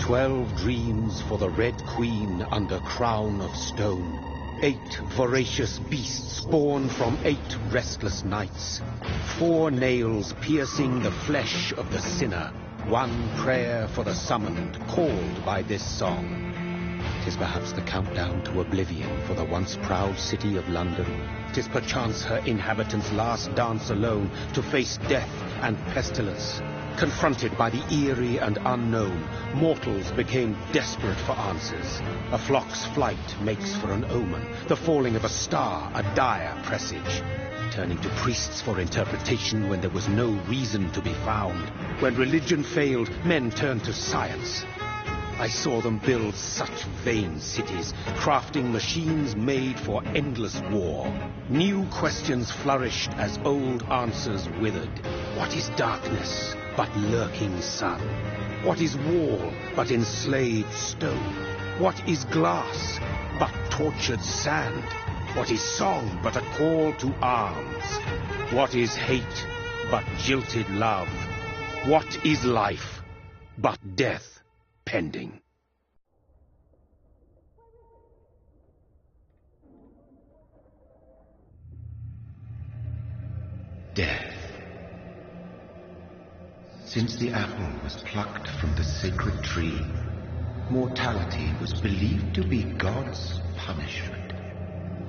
12 dreams for the Red Queen under crown of stone. 8 voracious beasts born from 8 restless nights. 4 nails piercing the flesh of the sinner. 1 prayer for the summoned, called by this song. 'Tis perhaps the countdown to oblivion for the once proud city of London. 'Tis perchance her inhabitants' last dance alone to face death and pestilence. Confronted by the eerie and unknown, mortals became desperate for answers. A flock's flight makes for an omen, the falling of a star a dire presage. Turning to priests for interpretation when there was no reason to be found. When religion failed, men turned to science. I saw them build such vain cities, crafting machines made for endless war. New questions flourished as old answers withered. What is darkness but lurking sun? What is wall but enslaved stone? What is glass but tortured sand? What is song but a call to arms? What is hate but jilted love? What is life but death pending? Death. Since the apple was plucked from the sacred tree, mortality was believed to be God's punishment,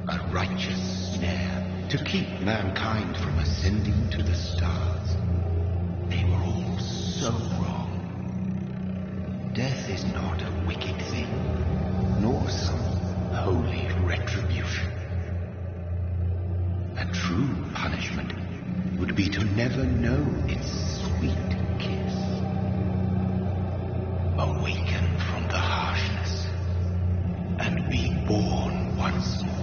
a righteous snare to keep mankind from ascending to the stars. They were all so wrong. Death is not a wicked thing, nor some holy retribution. A true punishment would be to never know its sweet kiss. Awaken from the harshness and be born once more.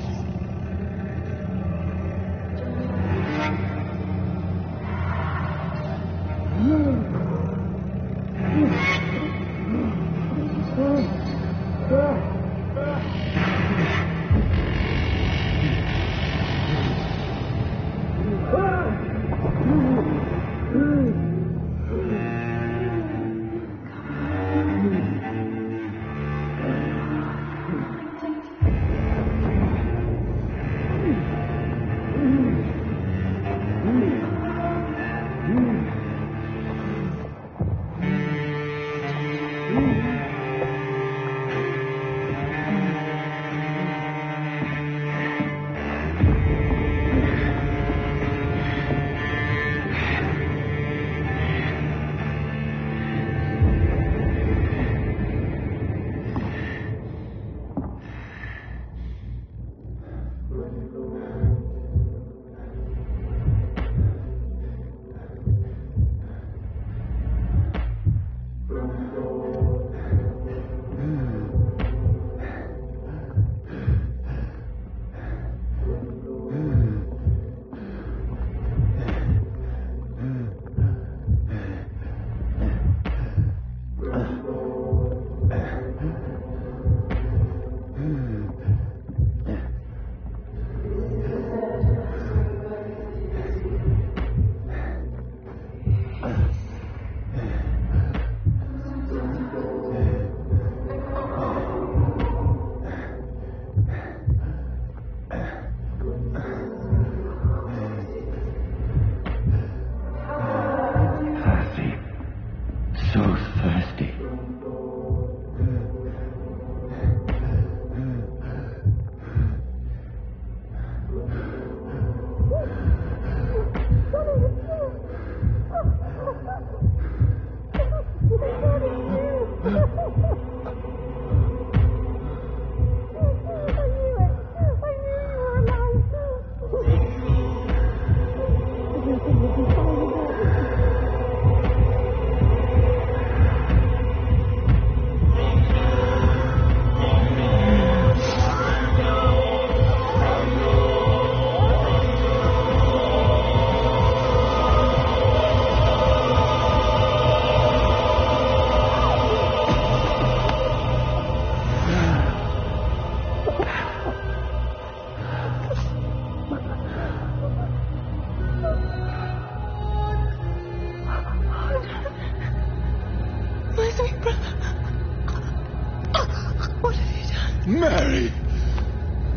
Mary!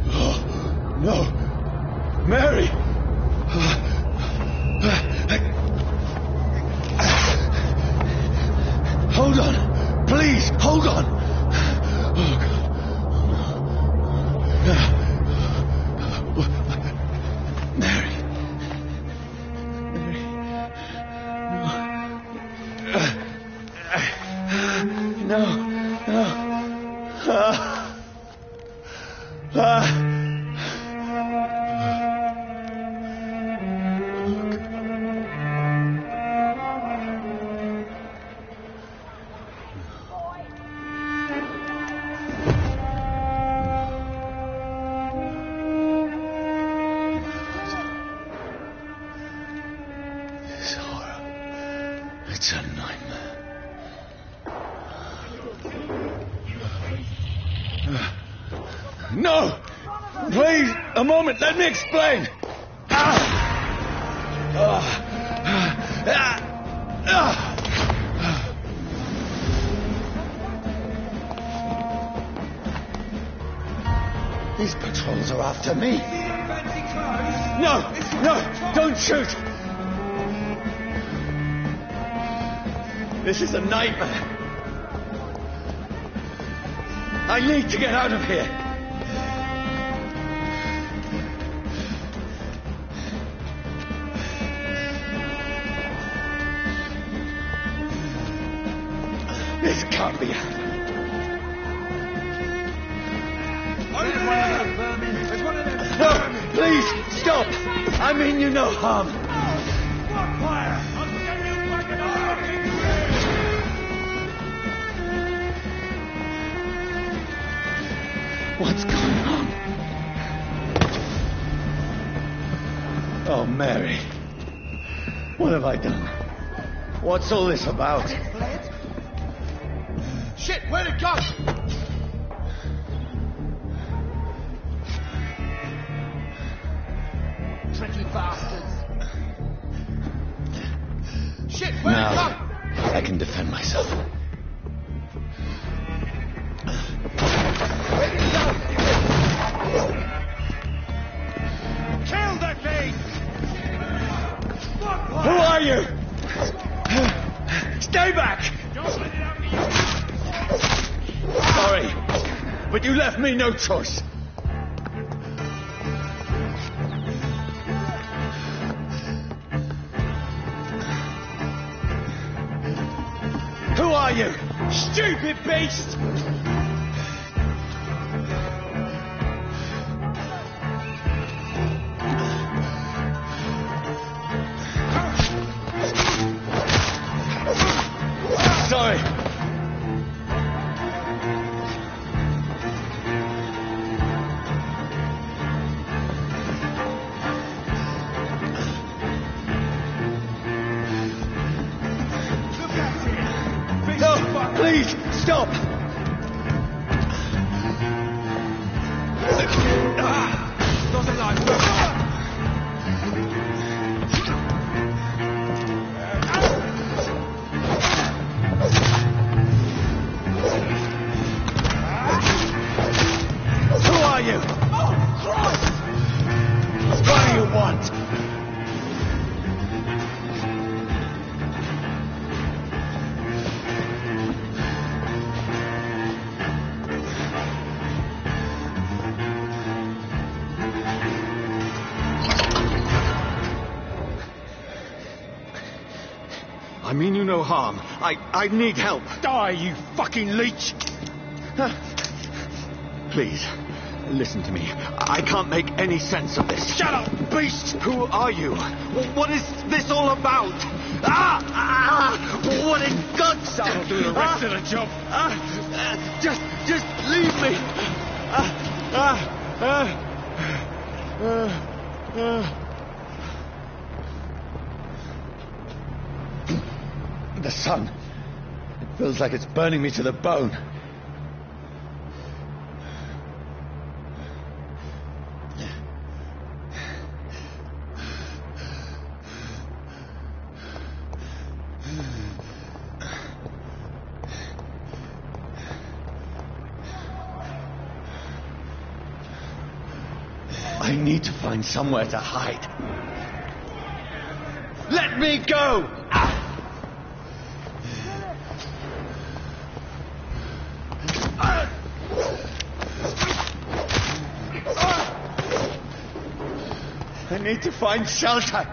Oh, no! Mary! Hold on! Please, hold on! Oh, God. Mary. No. This horror. It's a nightmare. No! Please, a moment, let me explain! These patrols are after me. No, don't shoot! This is a nightmare. I need to get out of here. This can't be happening. No, please, stop! I mean you no harm. What's going on? Oh, Mary. What have I done? What's all this about? Shit, where'd it go? Tricky bastards. Shit, where'd it go? I can defend myself. Kill that thing! Who are you? Stay back! Don't let it out of you! Sorry, but you left me no choice. Who are you? Stupid beast! Sorry. No, please, stop! Not alive. Who are you? Oh, Christ! What do you want? I mean you no harm. I need help. Die, you fucking leech! Please, listen to me. I can't make any sense of this. Shut up, beast! Who are you? What is this all about? What in God's name? That'll do the rest of the job. Just leave me. The sun. It feels like it's burning me to the bone. I need to find somewhere to hide. Let me go! I need to find shelter.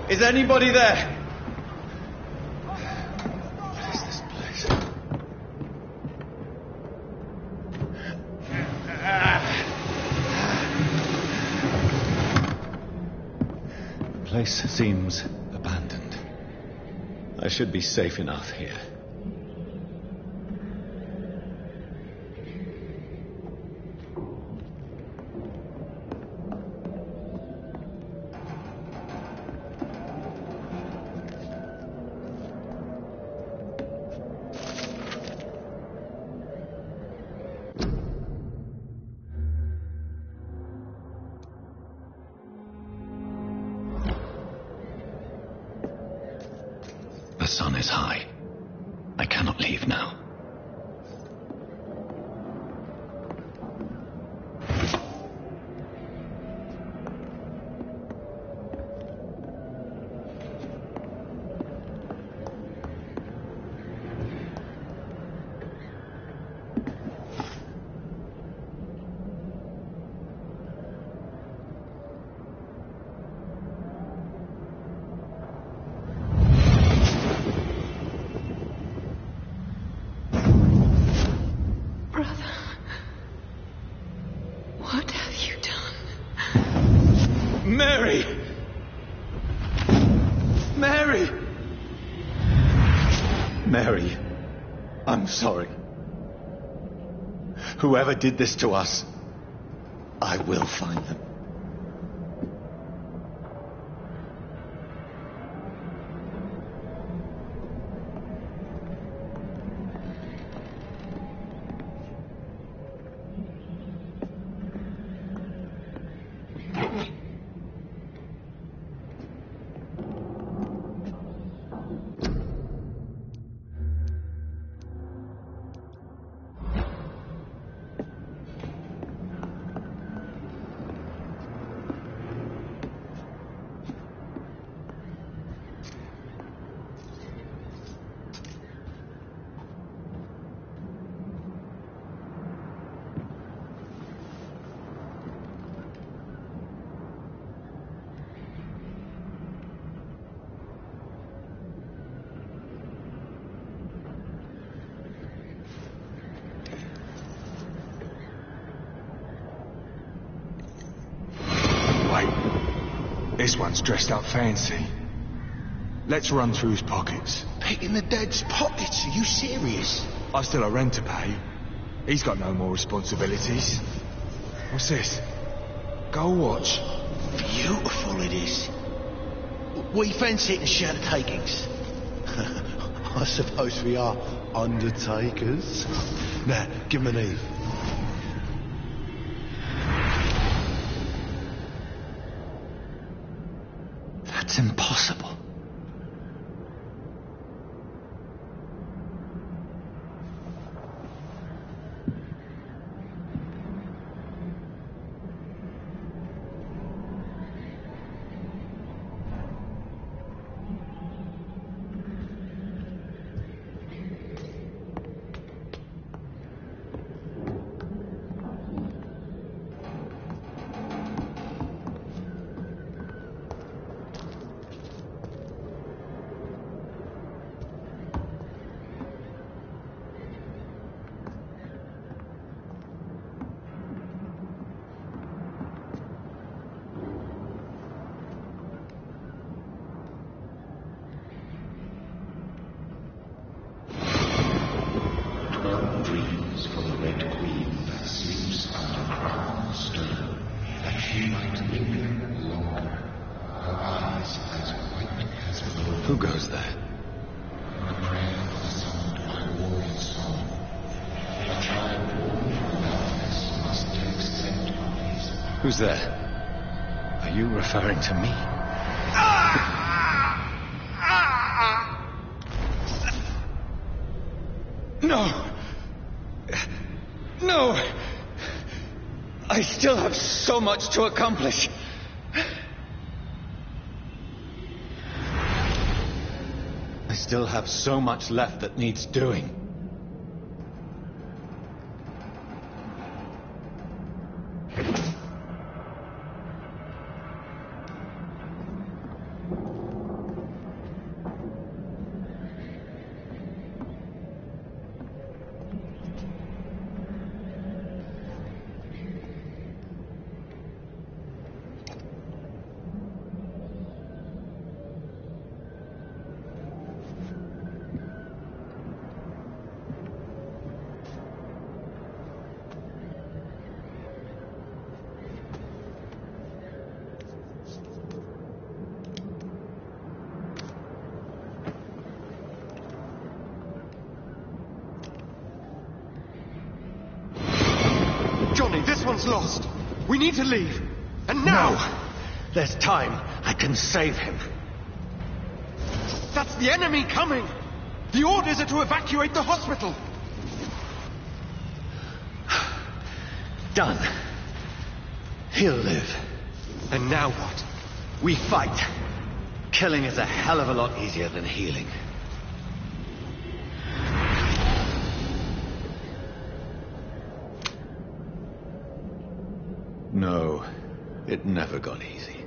Is anybody there? What is this place? The place seems abandoned. I should be safe enough here. The sun is high. I cannot leave now. Mary! Mary! Mary, I'm sorry. Whoever did this to us, I will find them. This one's dressed up fancy. Let's run through his pockets. Picking the dead's pockets? Are you serious? I've still a rent to pay. He's got no more responsibilities. What's this? Gold watch. Beautiful it is. We fancy it and share the takings. I suppose we are undertakers. Now, give him an Eve. That's impossible. Who goes there? A child born from darkness must take scent of his Who's there? Are you referring to me? No! No! I still have so much to accomplish. I still have so much left that needs doing. Johnny, this one's lost. We need to leave. And now! No. There's time. I can save him. That's the enemy coming! The orders are to evacuate the hospital! Done. He'll live. And now what? We fight. Killing is a hell of a lot easier than healing. No, it never got easy.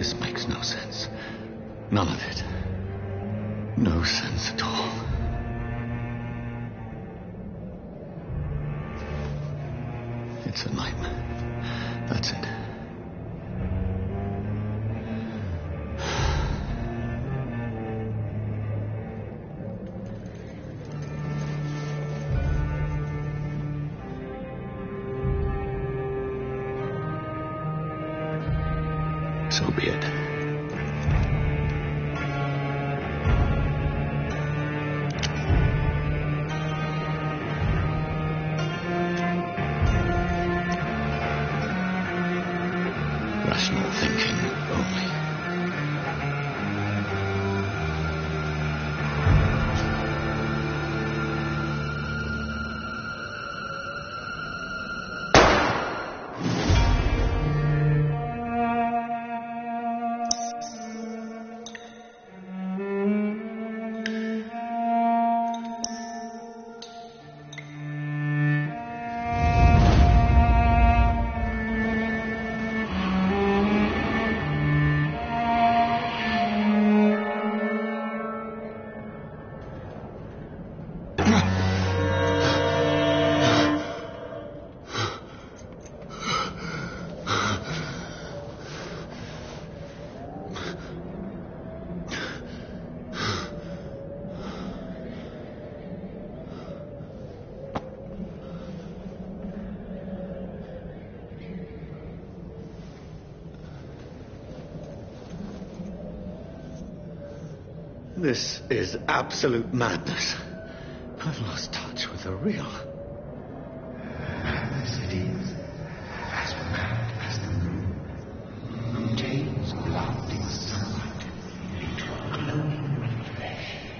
This makes no sense. None of it. No sense at all. It's a nightmare. That's it. So be it. Rational thinking only. This is absolute madness. I've lost touch with the real. Madness it is, as profound as the moon, who takes blood in sunlight into a glowing reflection.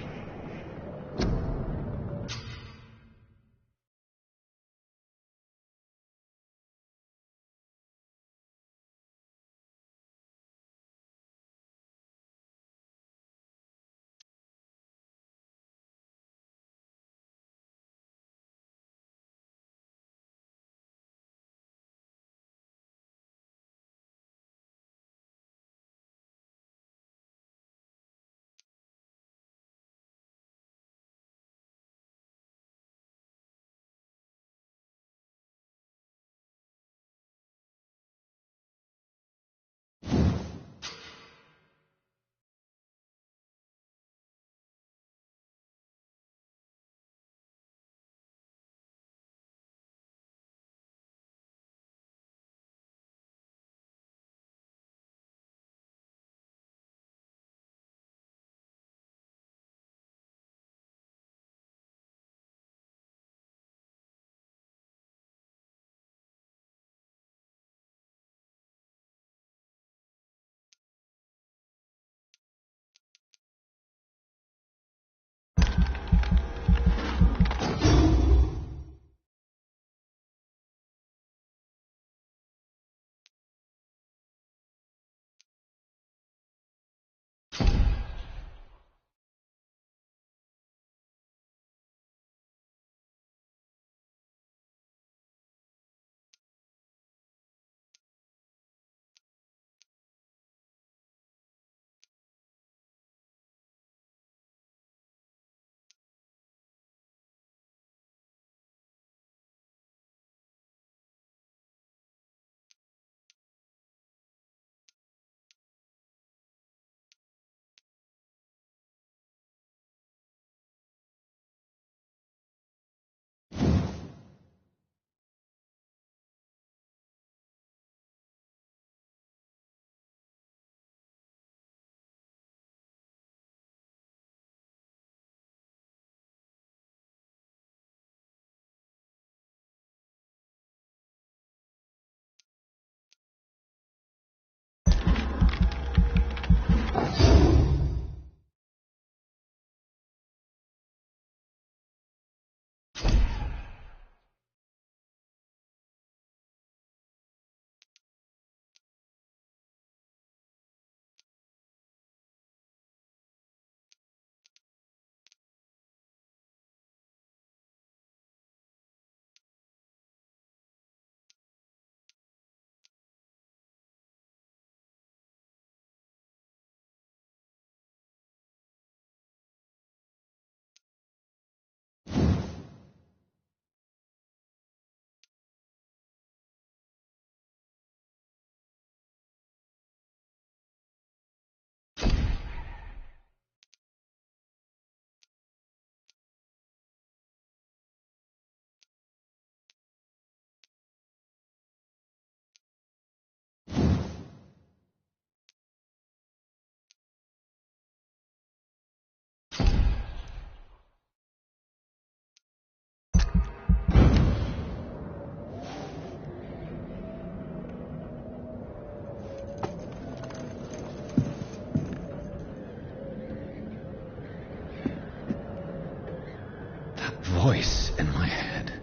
voice in my head.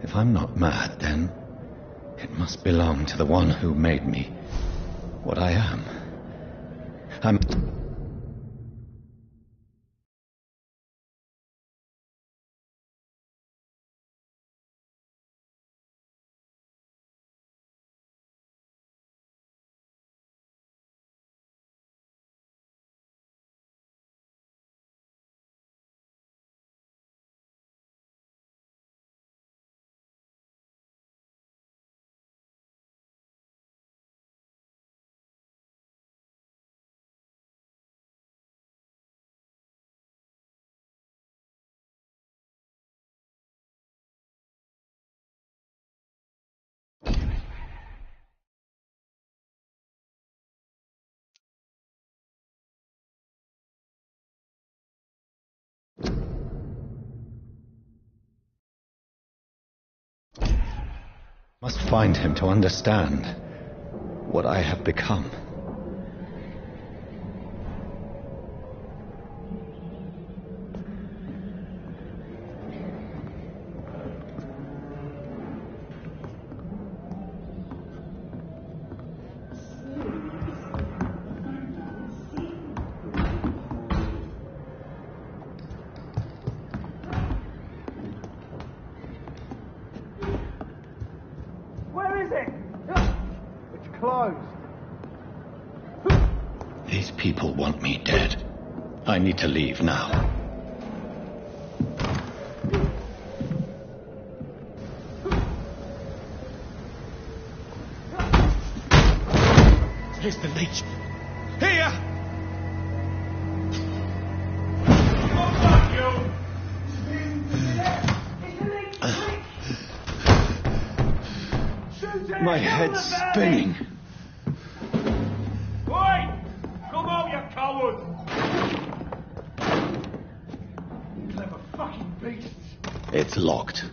If I'm not mad, then it must belong to the one who made me what I am. I'm... must find him to understand what I have become. These people want me dead. I need to leave now. Here's the leech. Here! My head's spinning. It's locked.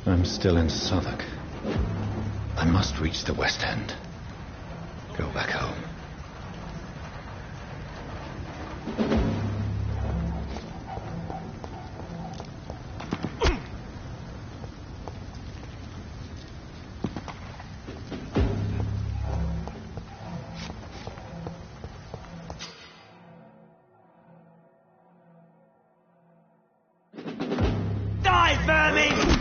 I'm still in Southwark. I must reach the West End. Go back home. Die, vermin!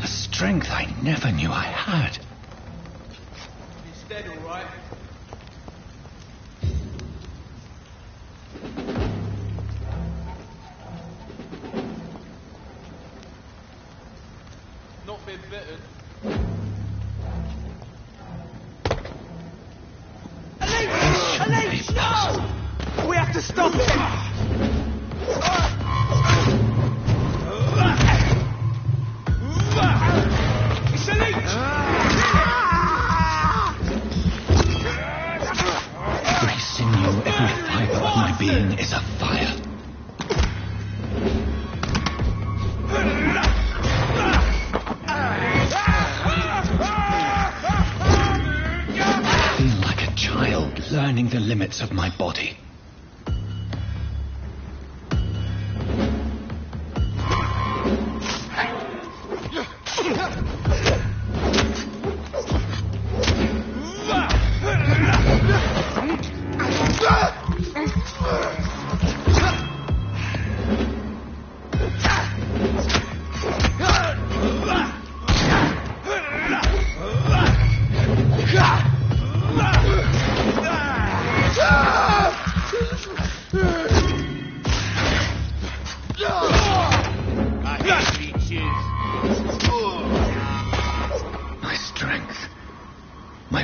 The strength I never knew I had. He's dead, all right. Not been bitten. Elise! No! We have to stop him! It's a leech! Every sinew, every fiber of my being is afire. I feel like a child learning the limits of my body.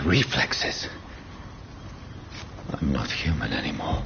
reflexes. I'm not human anymore.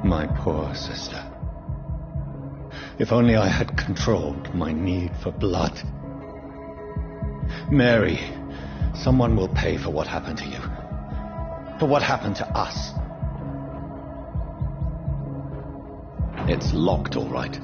My poor sister. If only I had controlled my need for blood. Mary, someone will pay for what happened to you. For what happened to us. It's locked, all right.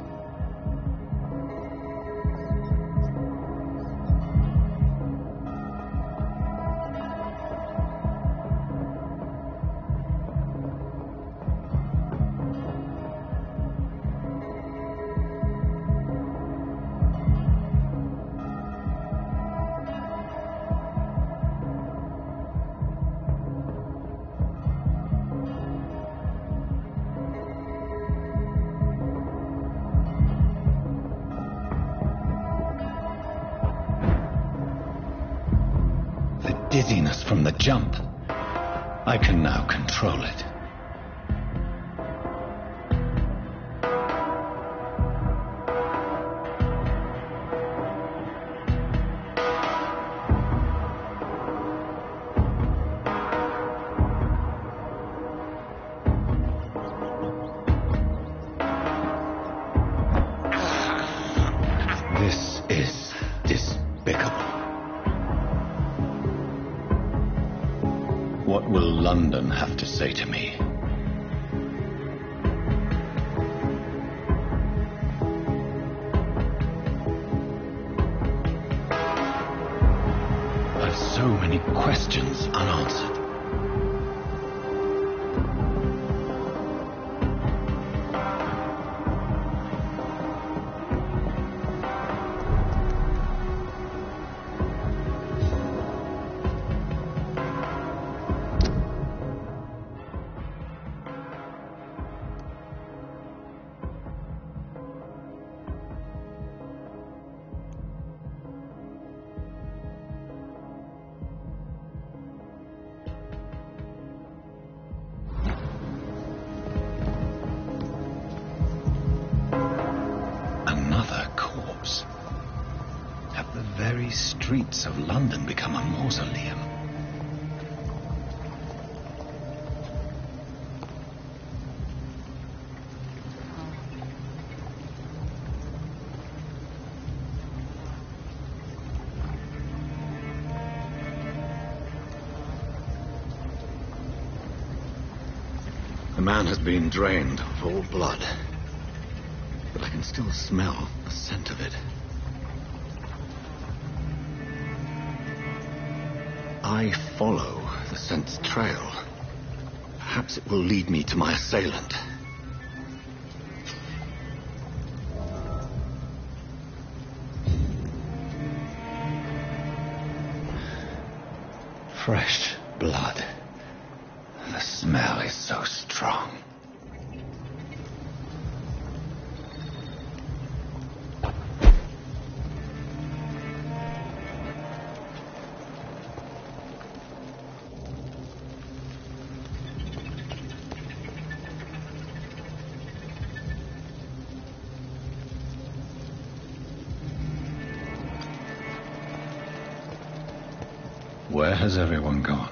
Dizziness from the jump. I can now control it. This is despicable. What will London have to say to me? I've so many questions unanswered. very streets of London become a mausoleum. The man has been drained of all blood, but I can still smell the scent of it. I follow the scent's trail. Perhaps it will lead me to my assailant. Fresh blood. The smell is so strong. Where has everyone gone?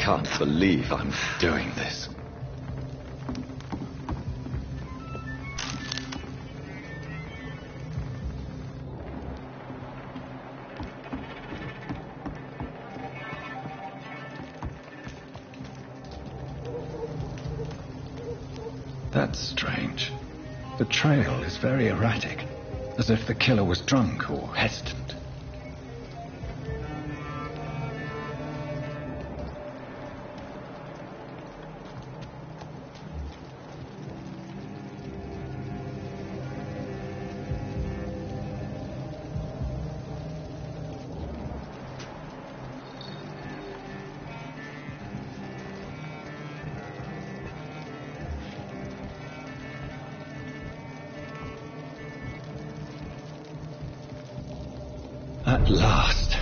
can't believe I'm doing this. That's strange. The trail is very erratic, as if the killer was drunk or hesitant. At last,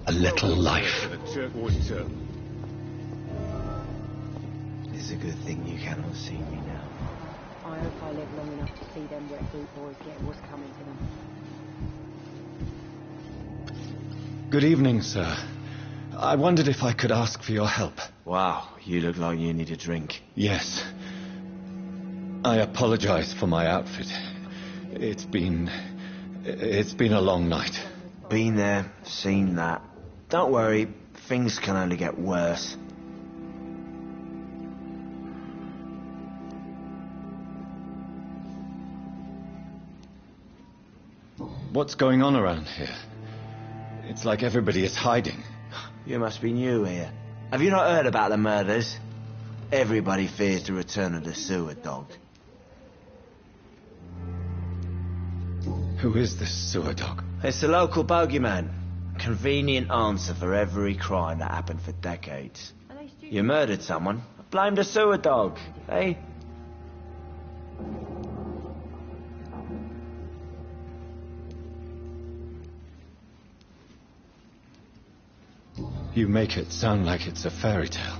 a little life. It's a good thing you cannot see me now. I hope I live long enough to see them wet boot boys get what's coming to them. Good evening, sir. I wondered if I could ask for your help. Wow, you look like you need a drink. Yes. I apologize for my outfit. It's been a long night. Been there, seen that. Don't worry, things can only get worse. What's going on around here? It's like everybody is hiding. You must be new here. Have you not heard about the murders? Everybody fears the return of the sewer dog. Who is this sewer dog? It's the local bogeyman. Convenient answer for every crime that happened for decades. You murdered someone, blame the sewer dog, eh? You make it sound like it's a fairy tale.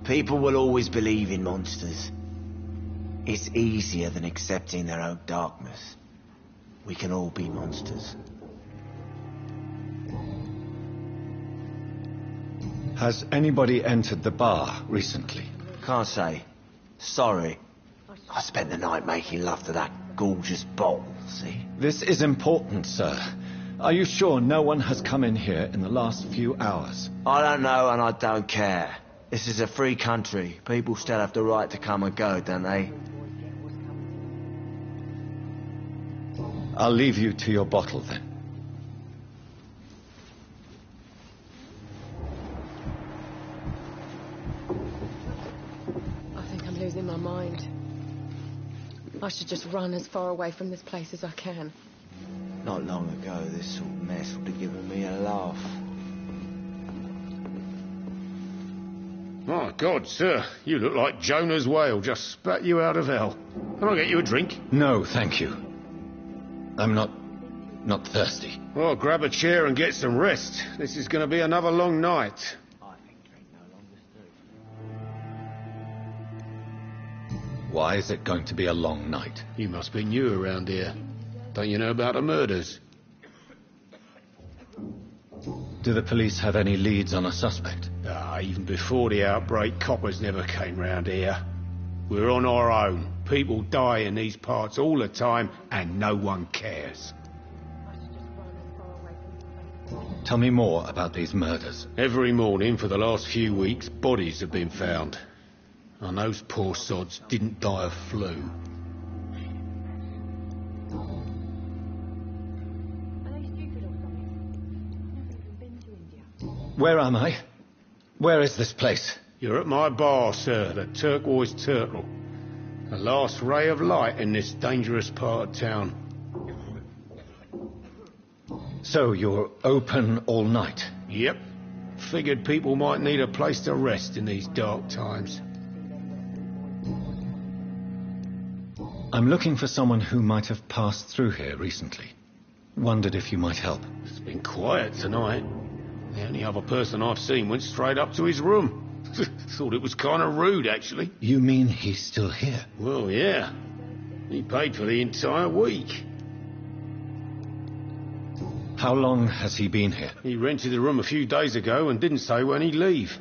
People will always believe in monsters. It's easier than accepting their own darkness. We can all be monsters. Has anybody entered the bar recently? Can't say. Sorry. I spent the night making love to that gorgeous bottle, see? This is important, sir. Are you sure no one has come in here in the last few hours? I don't know and I don't care. This is a free country. People still have the right to come and go, don't they? I'll leave you to your bottle, then. I think I'm losing my mind. I should just run as far away from this place as I can. Not long ago, this sort of mess would have given me a laugh. My God, sir, you look like Jonah's whale just spat you out of hell. Can I get you a drink? No, thank you. I'm not thirsty. Well, grab a chair and get some rest. This is going to be another long night. I think drink no longer suits. Why is it going to be a long night? You must be new around here. Don't you know about the murders? Do the police have any leads on a suspect? Even before the outbreak, coppers never came round here. We're on our own. People die in these parts all the time, and no one cares. Tell me more about these murders. Every morning for the last few weeks, bodies have been found. And those poor sods didn't die of flu. Where am I? Where is this place? You're at my bar, sir, the Turquoise Turtle. The last ray of light in this dangerous part of town. So you're open all night? Yep. Figured people might need a place to rest in these dark times. I'm looking for someone who might have passed through here recently. Wondered if you might help. It's been quiet tonight. The only other person I've seen went straight up to his room. Thought it was kind of rude, actually. You mean he's still here? Well, yeah. He paid for the entire week. How long has he been here? He rented the room a few days ago and didn't say when he'd leave.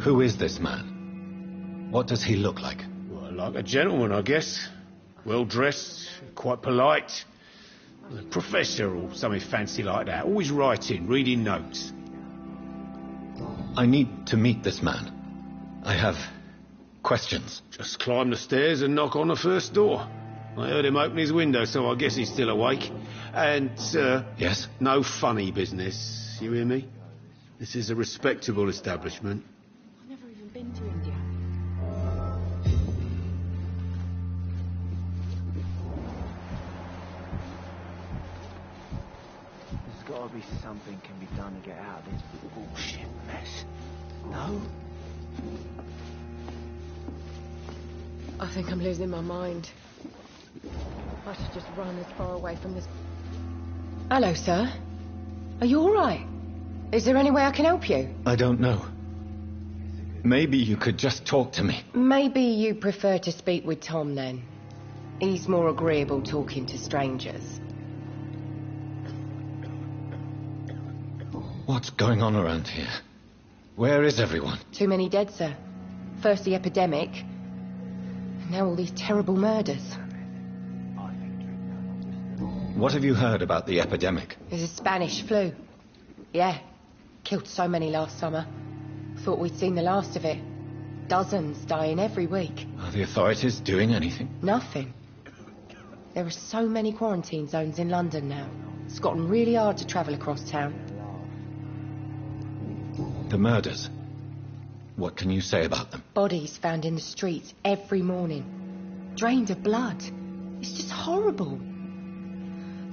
Who is this man? What does he look like? Well, like a gentleman, I guess. Well-dressed, quite polite. A professor or something fancy like that. Always writing, reading notes. I need to meet this man. I have questions. Just climb the stairs and knock on the first door. I heard him open his window, so I guess he's still awake. And, Yes? no funny business. You hear me? This is a respectable establishment. I've never even been to India. There's gotta be something can be done to get out of this bullshit mess. No? I think I'm losing my mind. I should just run as far away from this... Hello, sir. Are you all right? Is there any way I can help you? I don't know. Maybe you could just talk to me. Maybe you prefer to speak with Tom, then. He's more agreeable talking to strangers. What's going on around here? Where is everyone? Too many dead, sir. First the epidemic, and now all these terrible murders. What have you heard about the epidemic? There's a Spanish flu. Yeah. Killed so many last summer. Thought we'd seen the last of it. Dozens dying every week. Are the authorities doing anything? Nothing. There are so many quarantine zones in London now. It's gotten really hard to travel across town. The murders. What can you say about them? Bodies found in the streets every morning. Drained of blood. It's just horrible.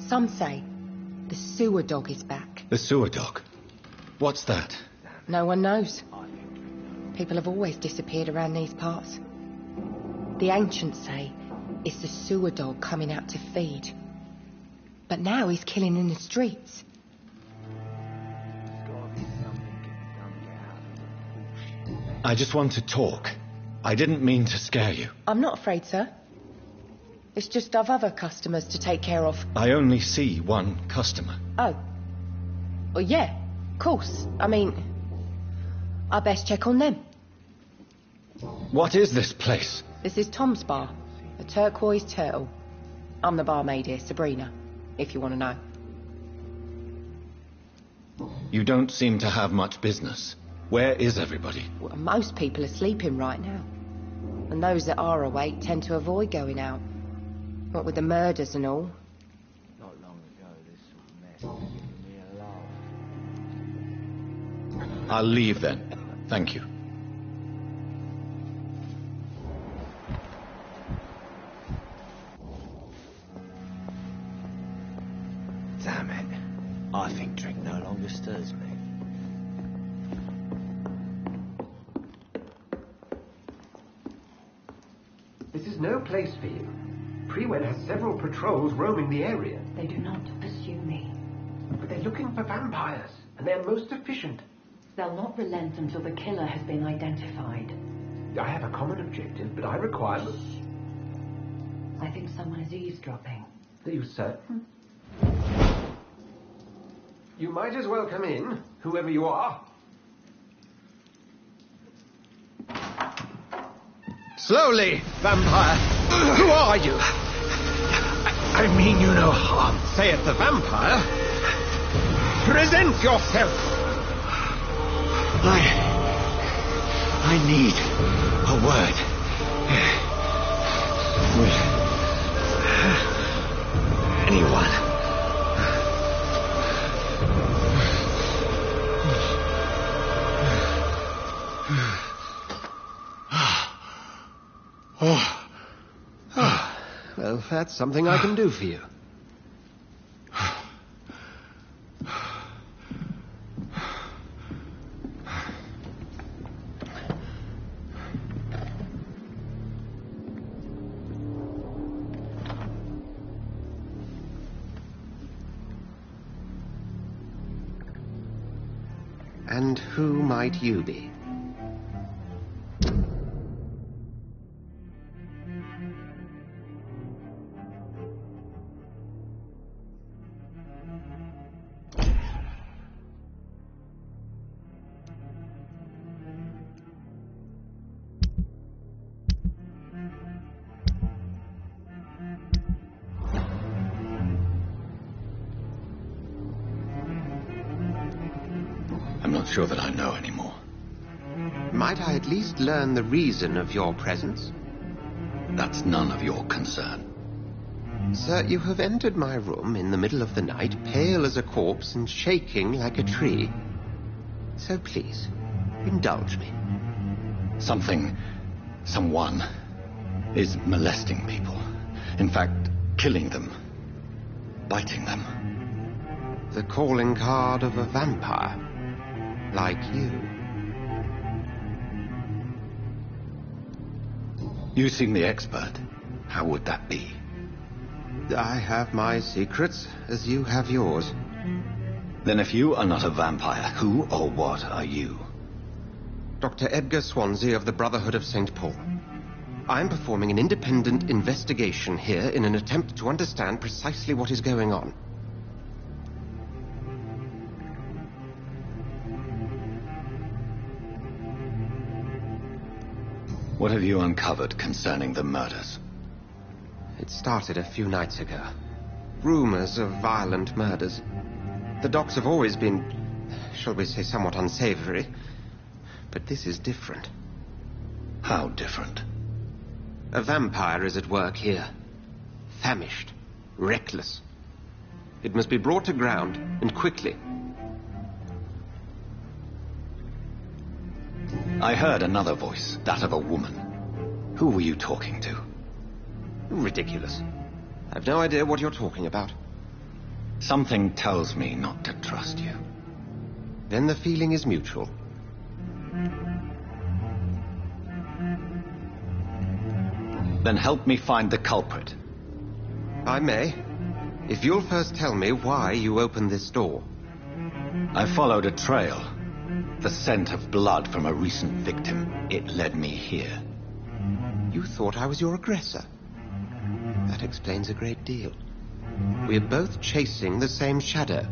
Some say the sewer dog is back. The sewer dog? What's that? No one knows. People have always disappeared around these parts. The ancients say it's the sewer dog coming out to feed. But now he's killing in the streets. I just want to talk. I didn't mean to scare you. I'm not afraid, sir. It's just I've other customers to take care of. I only see one customer. Oh. Well, yeah, of course. I mean, I best check on them. What is this place? This is Tom's bar, the Turquoise Turtle. I'm the barmaid here, Sabrina, if you want to know. You don't seem to have much business. Where is everybody? Well, most people are sleeping right now. And those that are awake tend to avoid going out. What with the murders and all. Not long ago, this sort of mess was giving me a laugh. I'll leave then. Thank you. Damn it. I think drink no longer stirs me. This is no place for you. Prewen has several patrols roaming the area. They do not pursue me. But they're looking for vampires, and they're most efficient. They'll not relent until the killer has been identified. I have a common objective, but I require... I think someone is eavesdropping. Are you certain? You might as well come in, whoever you are. Slowly, vampire. Who are you? I mean you no harm, saith the vampire. Present yourself. I need a word. Will anyone? Well, that's something I can do for you. And who might you be? not sure that I know anymore. Might I at least learn the reason of your presence? That's none of your concern. Sir, you have entered my room in the middle of the night, pale as a corpse and shaking like a tree. So please, indulge me. Someone is molesting people. In fact, killing them. Biting them. The calling card of a vampire. Like you. You seem the expert. How would that be? I have my secrets, as you have yours. Then if you are not a vampire, who or what are you? Dr. Edgar Swansea of the Brotherhood of St. Paul. I am performing an independent investigation here in an attempt to understand precisely what is going on. What have you uncovered concerning the murders? It started a few nights ago. Rumors of violent murders. The docks have always been, shall we say, somewhat unsavory. But this is different. How different? A vampire is at work here. Famished. Reckless. It must be brought to ground, and quickly. I heard another voice, that of a woman. Who were you talking to? Ridiculous. I've no idea what you're talking about. Something tells me not to trust you. Then the feeling is mutual. Then help me find the culprit. I may, if you'll first tell me why you opened this door. I followed a trail. The scent of blood from a recent victim. It led me here. You thought I was your aggressor. That explains a great deal. We're both chasing the same shadow.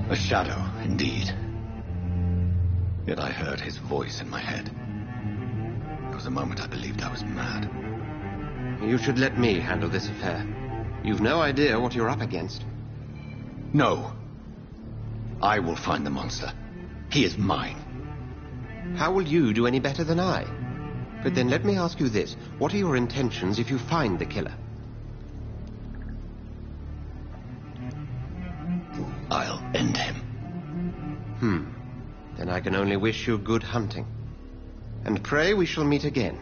A shadow, indeed. Yet I heard his voice in my head. There was a moment I believed I was mad. You should let me handle this affair. You've no idea what you're up against. No. I will find the monster. He is mine. How will you do any better than I? But then let me ask you this. What are your intentions if you find the killer? I'll end him. Then I can only wish you good hunting. And pray we shall meet again.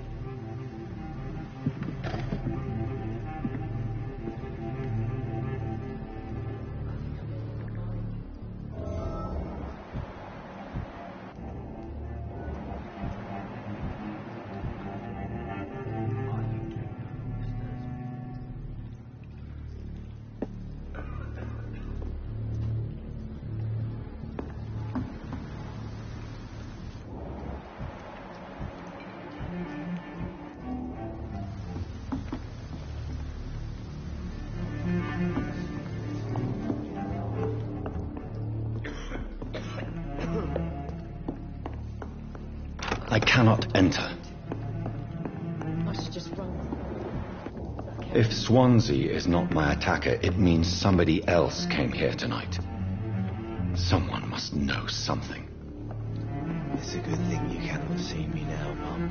I cannot enter. I should just run. If Swansea is not my attacker, it means somebody else came here tonight. Someone must know something. It's a good thing you cannot see me now, Mum.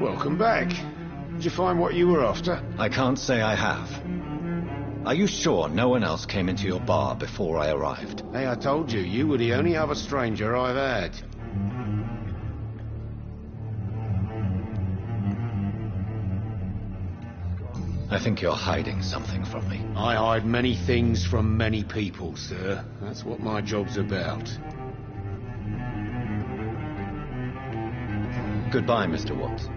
Welcome back. Did you find what you were after? I can't say I have. Are you sure no one else came into your bar before I arrived? Hey, I told you, you were the only other stranger I've had. I think you're hiding something from me. I hide many things from many people, sir. That's what my job's about. Goodbye, Mr. Watts.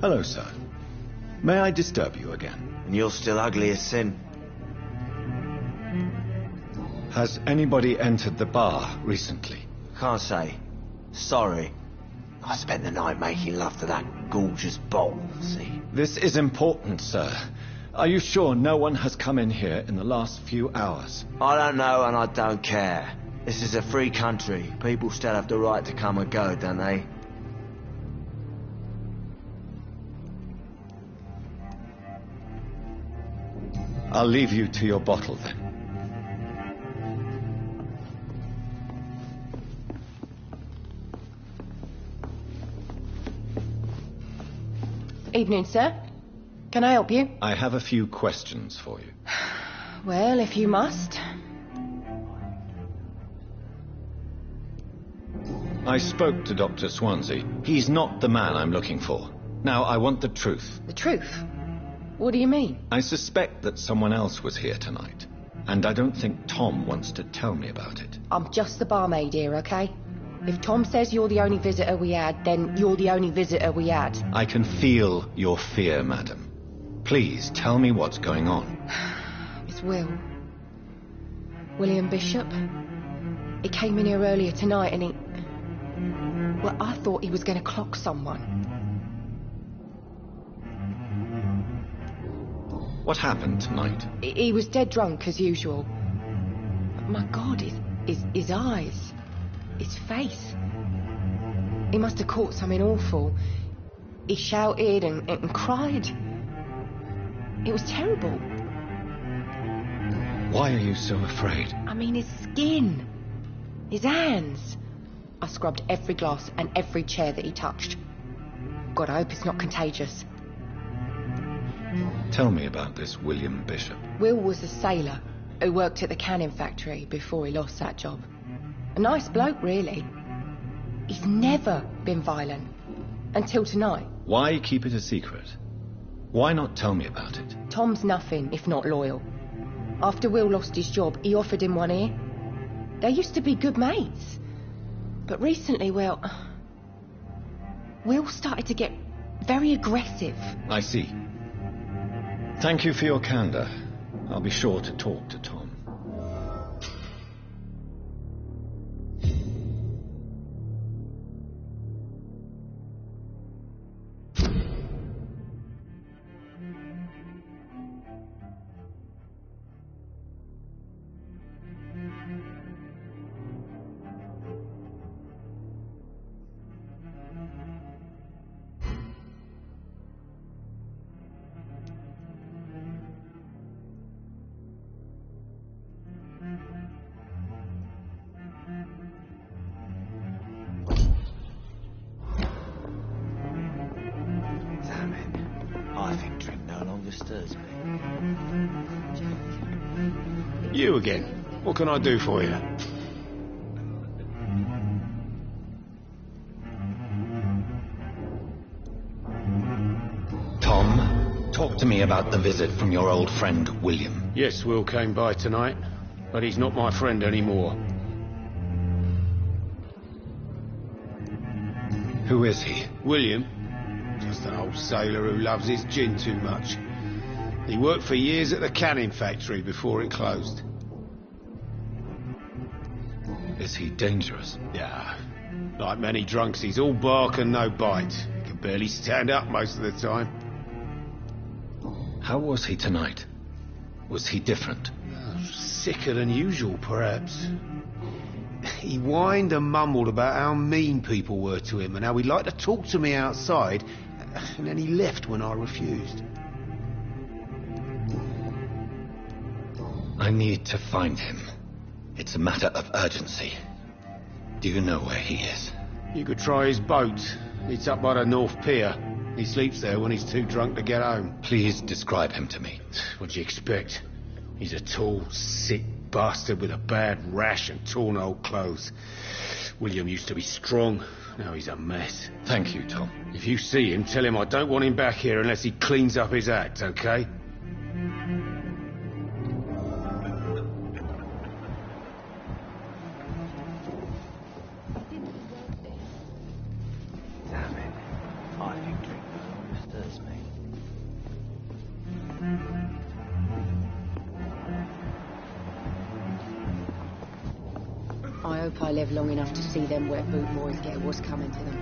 Hello, sir. May I disturb you again? And you're still ugly as sin. Has anybody entered the bar recently? Can't say. Sorry. I spent the night making love to that gorgeous bottle, see? This is important, sir. Are you sure no one has come in here in the last few hours? I don't know and I don't care. This is a free country. People still have the right to come and go, don't they? I'll leave you to your bottle then. Evening, sir. Can I help you? I have a few questions for you. Well, if you must. I spoke to Dr. Swansea. He's not the man I'm looking for. Now, I want the truth. The truth? What do you mean? I suspect that someone else was here tonight, and I don't think Tom wants to tell me about it. I'm just the barmaid here, okay? If Tom says you're the only visitor we had, then you're the only visitor we had. I can feel your fear, madam. Please, tell me what's going on. It's Will. William Bishop. He came in here earlier tonight and he... Well, I thought he was going to clock someone. What happened tonight? He was dead drunk, as usual. But my God, his eyes... his face. He must have caught something awful. He shouted and cried. It was terrible. Why are you so afraid? I mean, his skin. His hands. I scrubbed every glass and every chair that he touched. God, I hope it's not contagious. Tell me about this William Bishop. Will was a sailor who worked at the canning factory before he lost that job. A nice bloke, really. He's never been violent. Until tonight. Why keep it a secret? Why not tell me about it? Tom's nothing if not loyal. After Will lost his job, he offered him one ear. They used to be good mates. But recently, well... Will started to get very aggressive. I see. Thank you for your candor. I'll be sure to talk to Tom. You again. What can I do for you? Tom, talk to me about the visit from your old friend, William. Yes, Will came by tonight, but he's not my friend anymore. Who is he? William? Just an old sailor who loves his gin too much. He worked for years at the canning factory before it closed. Is he dangerous? Yeah. Like many drunks, he's all bark and no bite. He can barely stand up most of the time. How was he tonight? Was he different? Sicker than usual, perhaps. He whined and mumbled about how mean people were to him and how he'd like to talk to me outside, and then he left when I refused. I need to find him. It's a matter of urgency. Do you know where he is? You could try his boat. It's up by the North Pier. He sleeps there when he's too drunk to get home. Please describe him to me. What do you expect? He's a tall, sick bastard with a bad rash and torn old clothes. William used to be strong. Now he's a mess. Thank you, Tom. If you see him, tell him I don't want him back here unless he cleans up his act, okay? I hope I live long enough to see them wet boot boys get what's coming to them.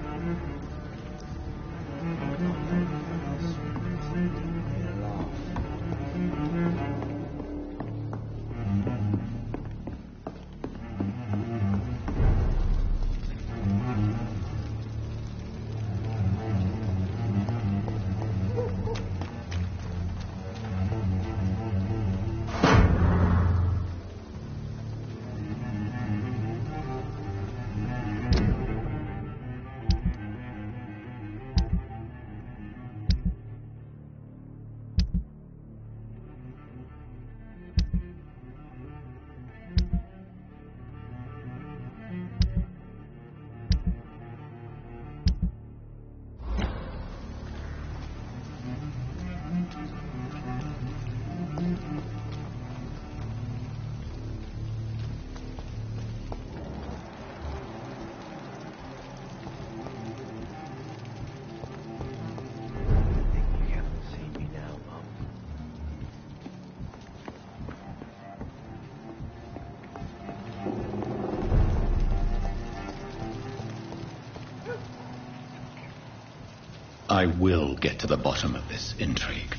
I will get to the bottom of this intrigue.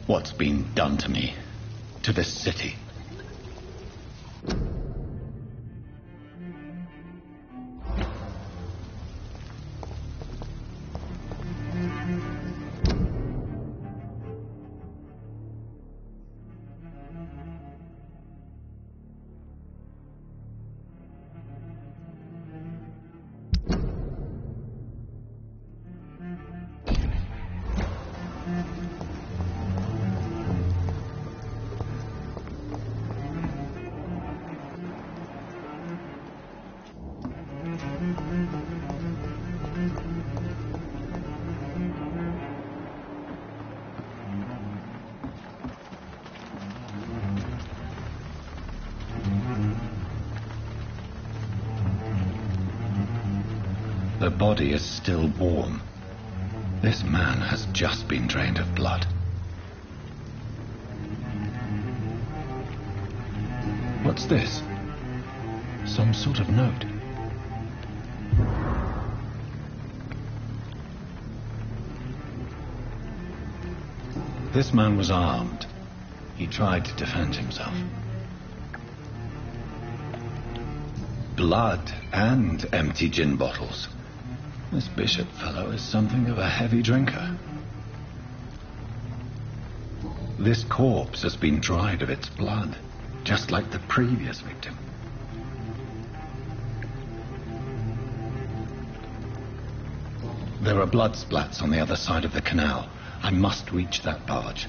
What's been done to me, to this city. The body is still warm. This man has just been drained of blood. What's this? Some sort of note. This man was armed. He tried to defend himself. Blood and empty gin bottles. This bishop fellow is something of a heavy drinker. This corpse has been dried of its blood, just like the previous victim. There are blood splats on the other side of the canal. I must reach that barge.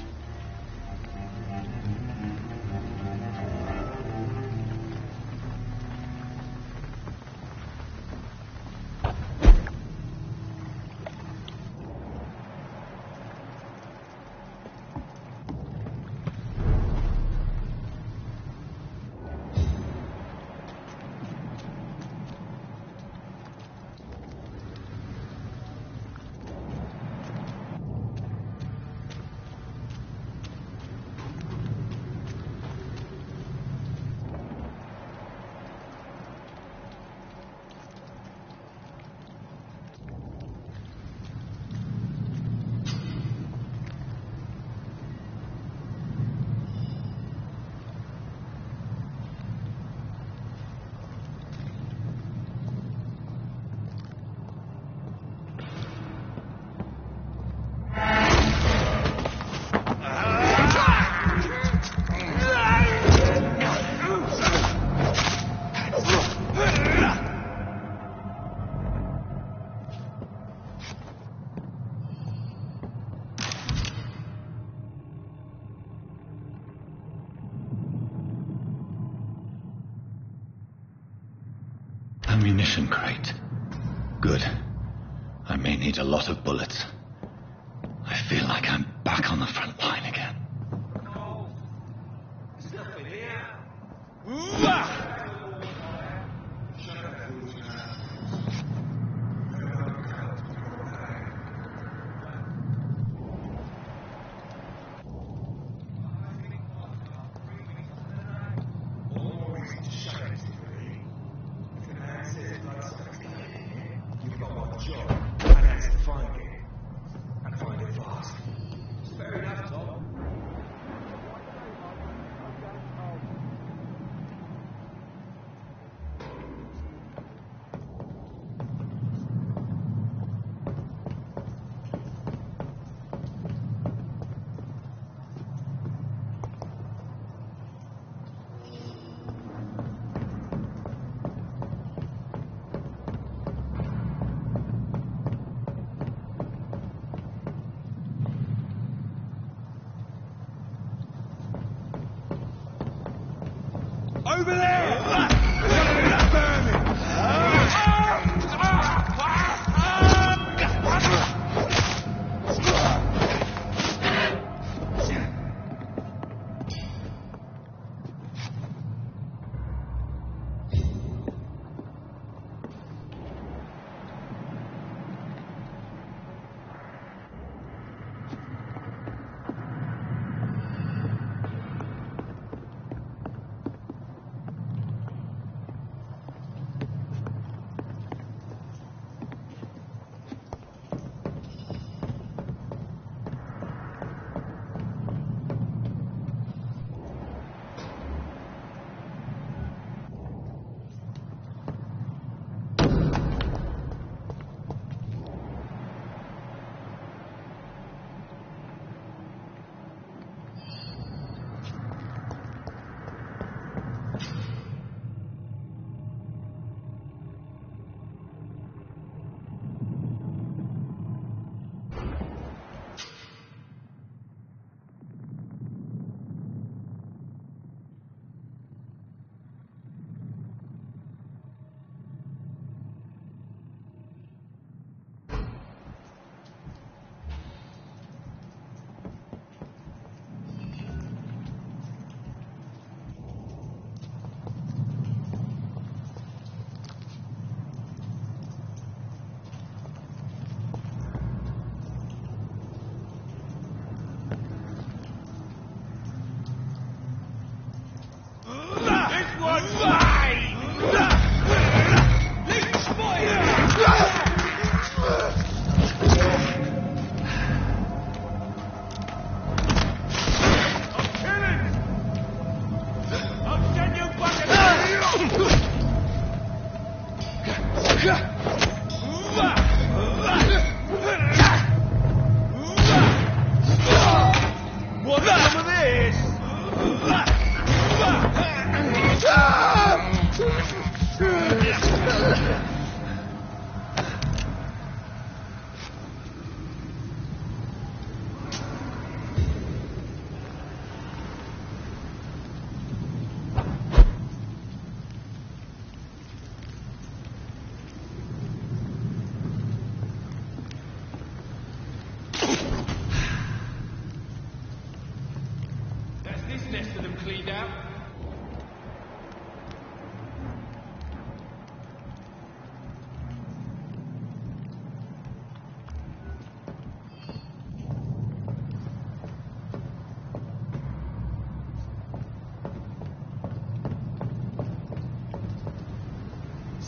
Ammunition crate. Good. I may need a lot of bullets. I feel like I'm back on the front line again. Over there!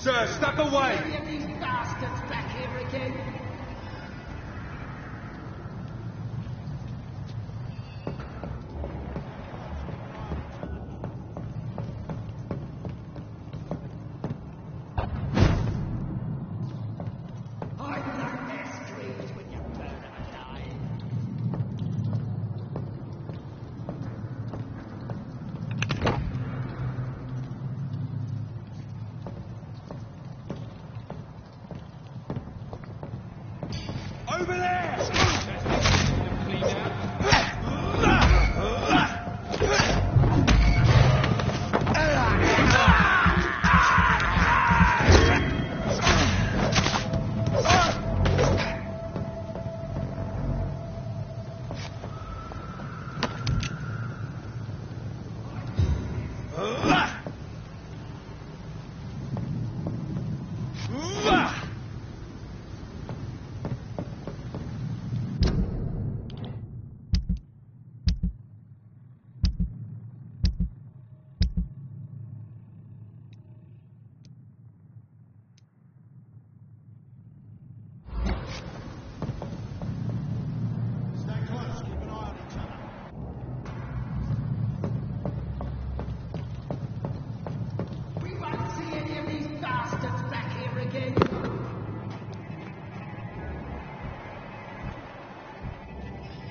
Sir, step away! These bastards back here again.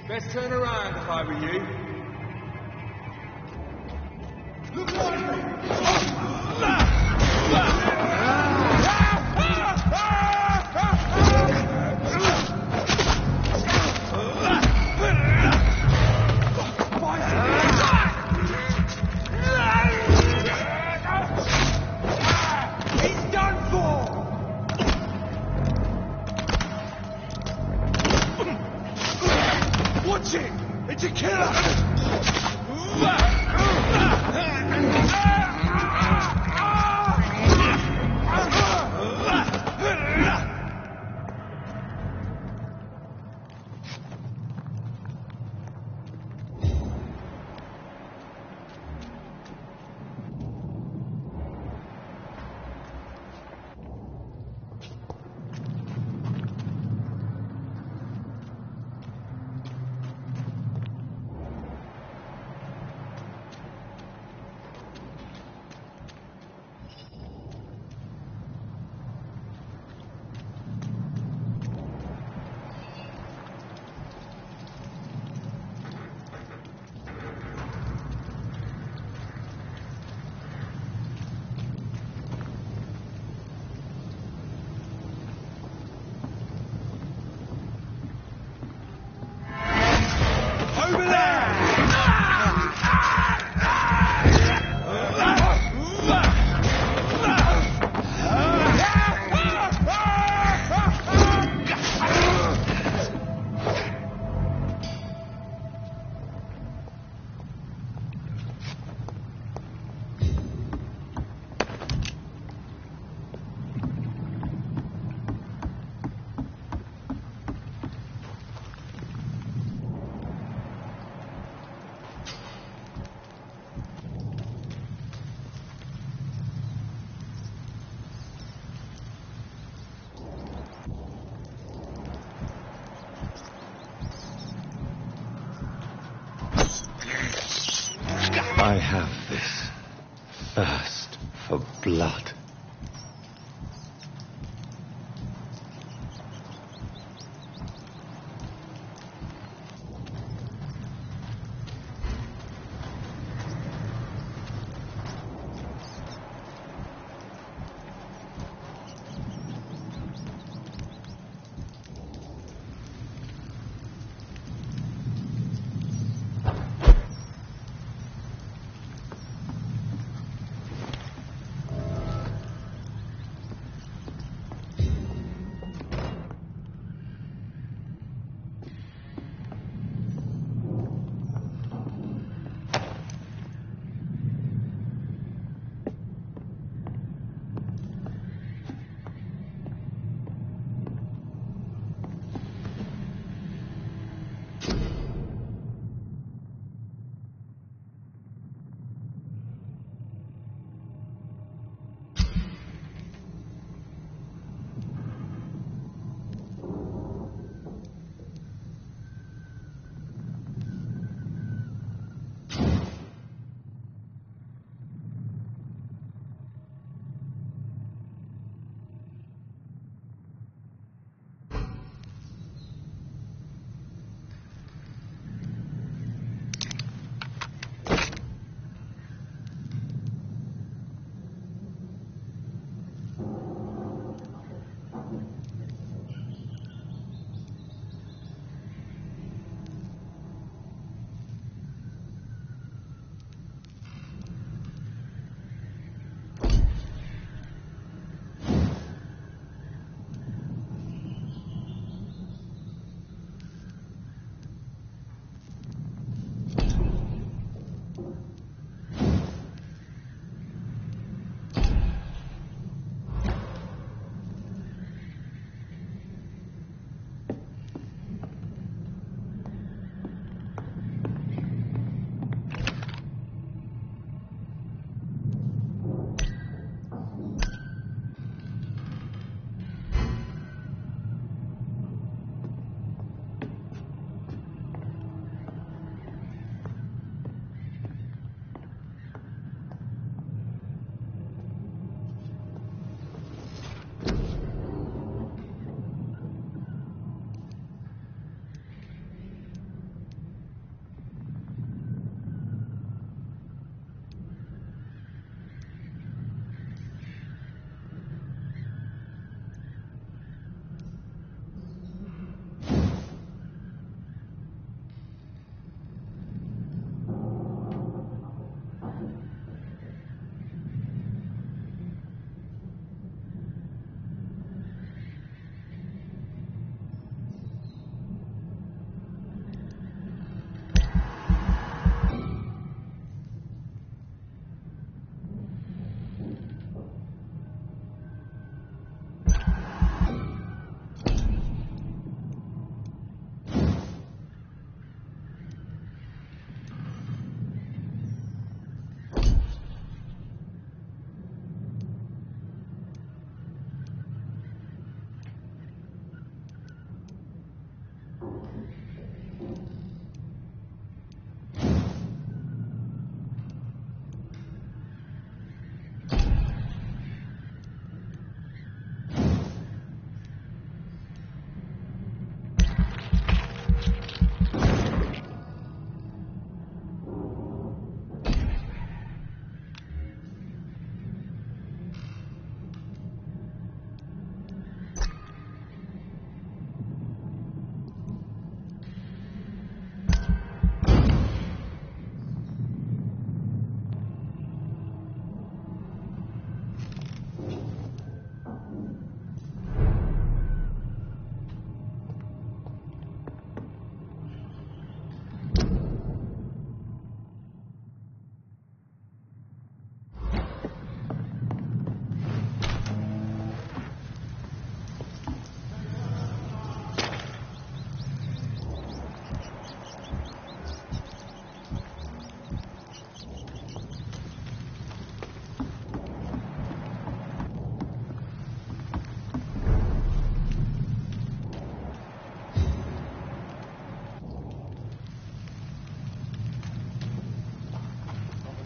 Best turn around if I were you. Look He's done for! Watch it! It's a killer! I have this thirst for blood.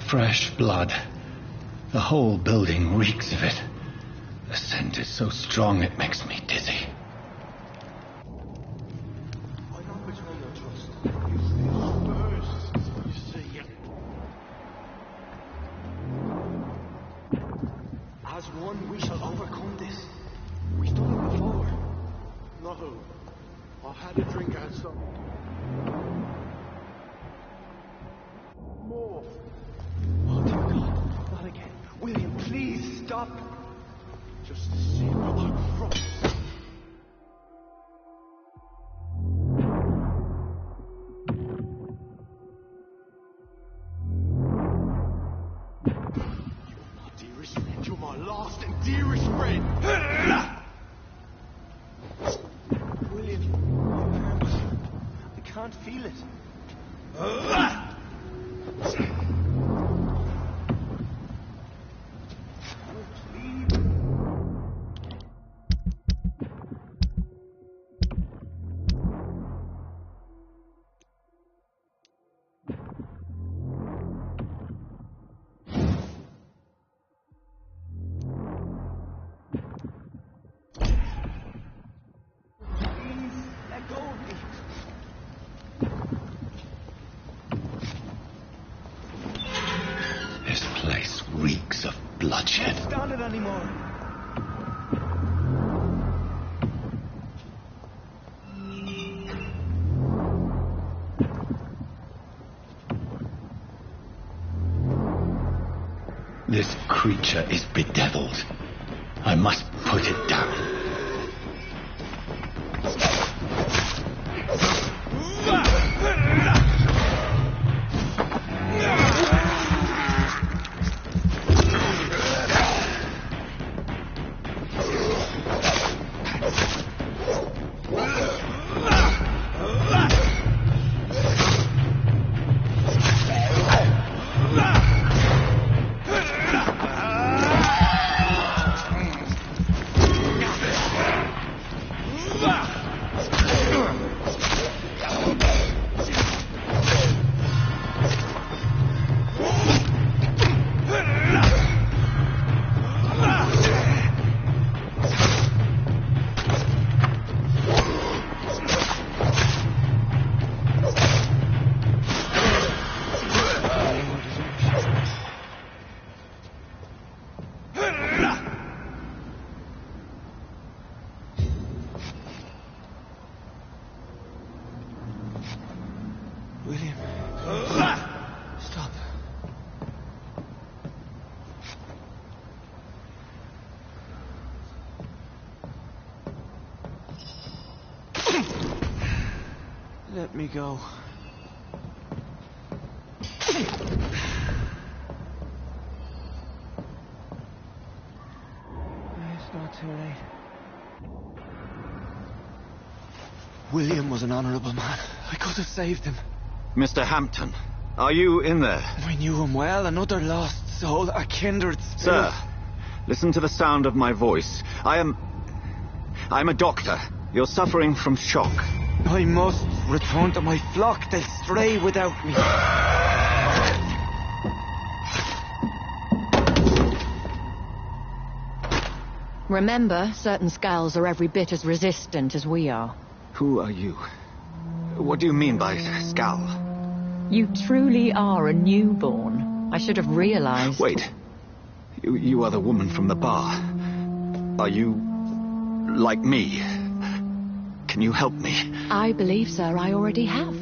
Fresh blood. The whole building reeks of it. The scent is so strong it makes me dizzy. I don't betray your trust. You see. As one, we shall overcome this. We've done it before. No. I had a drink and some. More. Oh, dear God. Not again. William, please stop. Just to see what I promise. You're my dearest friend. You're my last and dearest friend. William, I can't feel it. This place reeks of bloodshed. I can't stand it anymore. This creature is bedeviled. I must put it down. William. Stop. Let me go. It's not too late. William was an honourable man. I could have saved him. Mr. Hampton, are you in there? I knew him well, another lost soul, a kindred spirit. Sir, listen to the sound of my voice. I'm a doctor. You're suffering from shock. I must return to my flock. They'll stray without me. Remember, certain skulls are every bit as resistant as we are. Who are you? What do you mean by skull? You truly are a newborn. I should have realized. Wait. You are the woman from the bar. Are you like me? Can you help me? I believe, sir, I already have.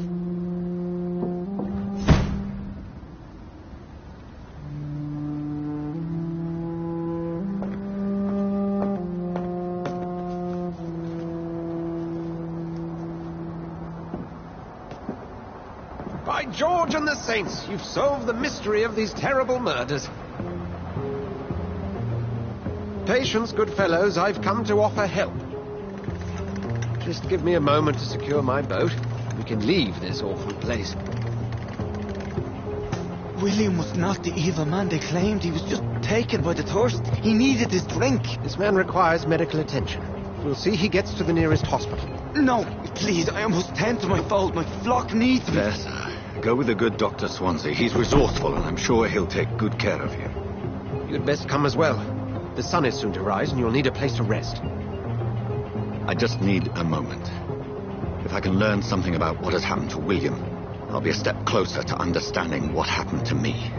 By George and the Saints, you've solved the mystery of these terrible murders. Patience, good fellows, I've come to offer help. Just give me a moment to secure my boat. We can leave this awful place. William was not the evil man they claimed. He was just taken by the thirst. He needed his drink. This man requires medical attention. We'll see he gets to the nearest hospital. No, please, I must tend to my fold. My flock needs me. There, sir. Go with the good Dr. Swansea. He's resourceful, and I'm sure he'll take good care of you. You'd best come as well. The sun is soon to rise, and you'll need a place to rest. I just need a moment. If I can learn something about what has happened to William, I'll be a step closer to understanding what happened to me.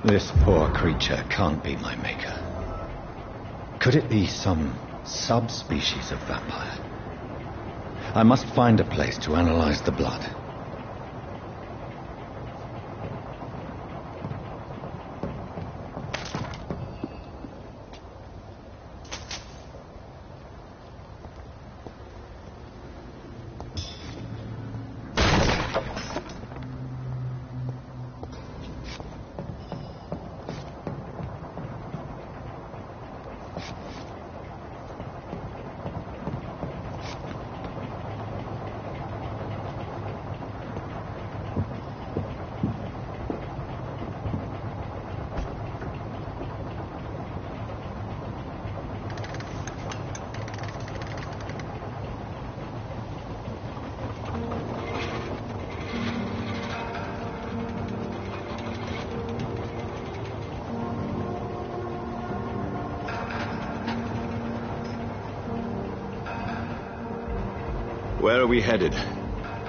This poor creature can't be my maker. Could it be some subspecies of vampire? I must find a place to analyze the blood. Where are we headed?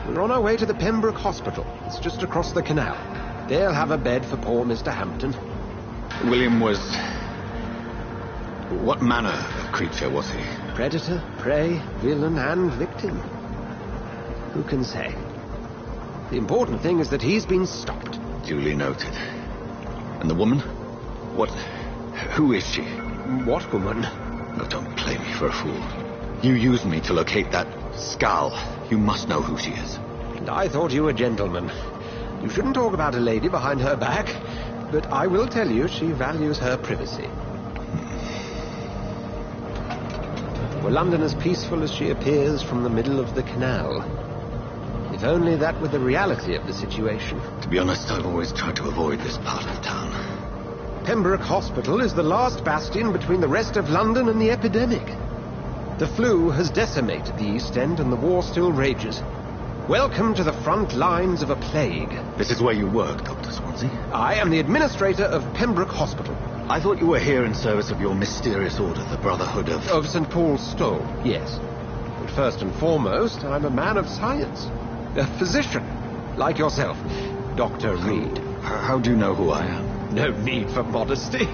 We're on our way to the Pembroke Hospital. It's just across the canal. They'll have a bed for poor Mr. Hampton. William was... What manner of creature was he? Predator, prey, villain, and victim. Who can say? The important thing is that he's been stopped. Duly noted. And the woman? What... Who is she? What woman? No, don't play me for a fool. You used me to locate that skull. You must know who she is. And I thought you a gentleman. You shouldn't talk about a lady behind her back, but I will tell you she values her privacy. Were London as peaceful as she appears from the middle of the canal? If only that were the reality of the situation. To be honest, I've always tried to avoid this part of town. Pembroke Hospital is the last bastion between the rest of London and the epidemic. The flu has decimated the East End and the war still rages. Welcome to the front lines of a plague. This is where you work, Dr. Swansea? I am the administrator of Pembroke Hospital. I thought you were here in service of your mysterious order, the Brotherhood of... Of St. Paul's Stole, yes. But first and foremost, I'm a man of science. A physician, like yourself, Dr. Reid. How do you know who I am? No need for modesty.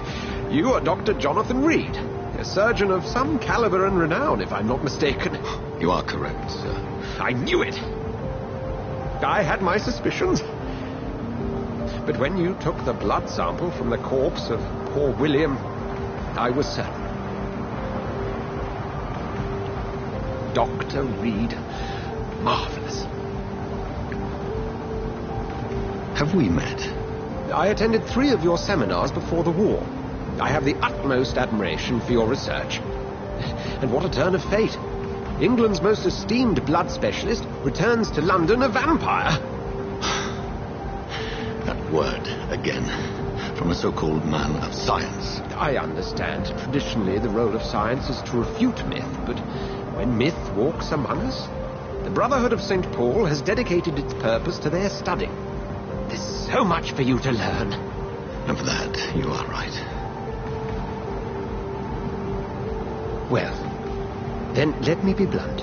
You are Dr. Jonathan Reid, a surgeon of some caliber and renown, if I'm not mistaken. You are correct, sir. I knew it. I had my suspicions. But when you took the blood sample from the corpse of poor William, I was certain. Dr. Reid. Marvelous. Have we met? I attended 3 of your seminars before the war. I have the utmost admiration for your research. And what a turn of fate. England's most esteemed blood specialist returns to London a vampire. That word, again, from a so-called man of science. I understand. Traditionally, the role of science is to refute myth, but when myth walks among us, the Brotherhood of St. Paul has dedicated its purpose to their study. There's so much for you to learn. Of that, you are right. Well, then let me be blunt.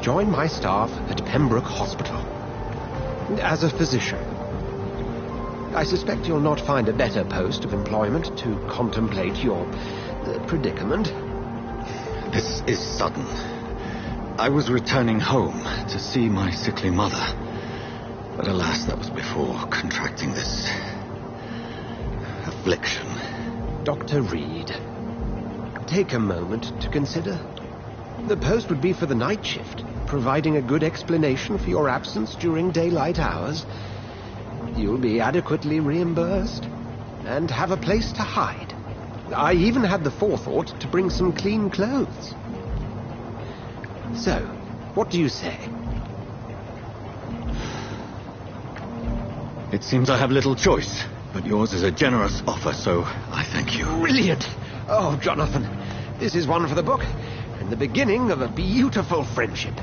Join my staff at Pembroke Hospital. As a physician. I suspect you'll not find a better post of employment to contemplate your predicament. This is sudden. I was returning home to see my sickly mother. But alas, that was before contracting this affliction. Dr. Reid, take a moment to consider. The post would be for the night shift, providing a good explanation for your absence during daylight hours. You'll be adequately reimbursed and have a place to hide. I even had the forethought to bring some clean clothes. So, what do you say? It seems I have little choice, but yours is a generous offer, so I thank you. Brilliant! Oh, Jonathan, this is one for the book, and the beginning of a beautiful friendship.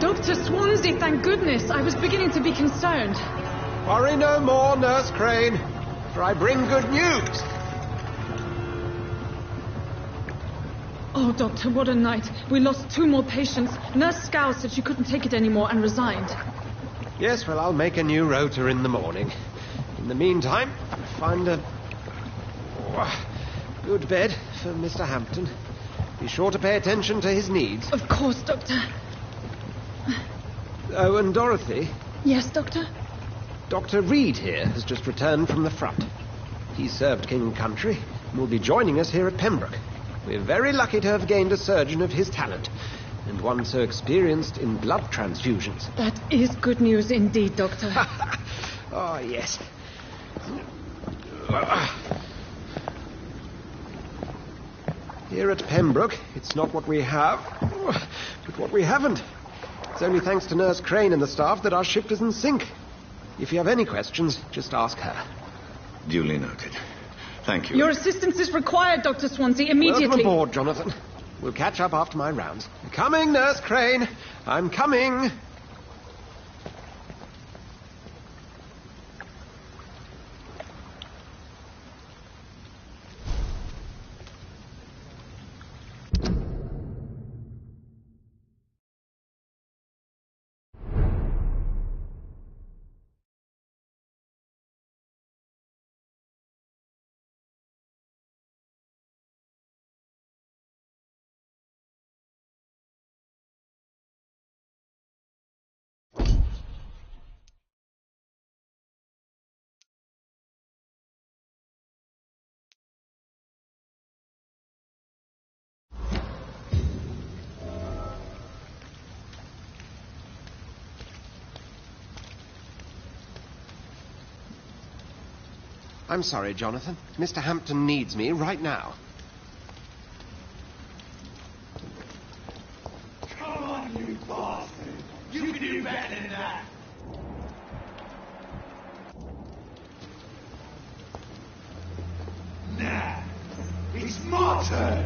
Dr. Swansea, thank goodness. I was beginning to be concerned. Worry no more, Nurse Crane, for I bring good news. Oh, Doctor, what a night. We lost 2 more patients. Nurse Scow said she couldn't take it anymore and resigned. Yes, well, I'll make a new rota in the morning. In the meantime, find a good bed for Mr. Hampton. Be sure to pay attention to his needs. Of course, Doctor. Oh, and Dorothy? Yes, Doctor? Dr. Reid here has just returned from the front. He served King and Country and will be joining us here at Pembroke. We're very lucky to have gained a surgeon of his talent, and one so experienced in blood transfusions. That is good news indeed, Doctor. Oh, yes. Here at Pembroke, it's not what we have, but what we haven't. It's only thanks to Nurse Crane and the staff that our ship doesn't sink. If you have any questions, just ask her. Duly noted. Thank you. Your assistance is required, Dr. Swansea, immediately. Welcome aboard, Jonathan. We'll catch up after my rounds. Coming, Nurse Crane. I'm coming. I'm sorry, Jonathan. Mr. Hampton needs me right now. Come on, you bastard! You can do better than that! Nah, it's my turn!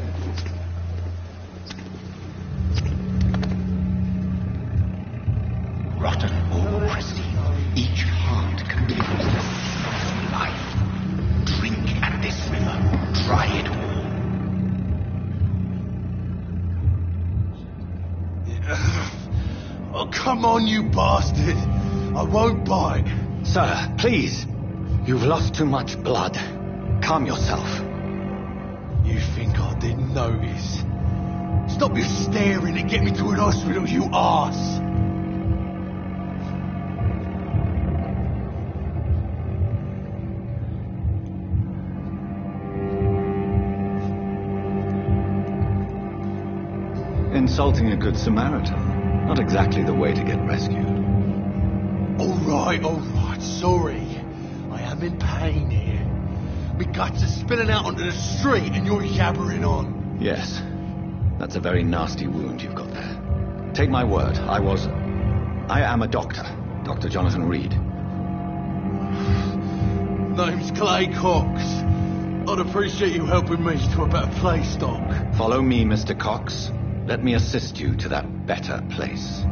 Rotten or pristine, each heart contains the seed of life. Drink at this river, try it all. Oh, come on, you bastard! I won't bite. Sir, please. You've lost too much blood. Calm yourself. You think I didn't notice? Stop your staring and get me to an hospital, you arse! Insulting a good Samaritan. Not exactly the way to get rescued. All right, sorry. I am in pain here. My guts are spilling out onto the street and you're yabbering on. Yes. That's a very nasty wound you've got there. Take my word, I am a doctor. Dr. Jonathan Reid. Name's Clay Cox. I'd appreciate you helping me to a better place, Doc. Follow me, Mr. Cox. Let me assist you to that better place.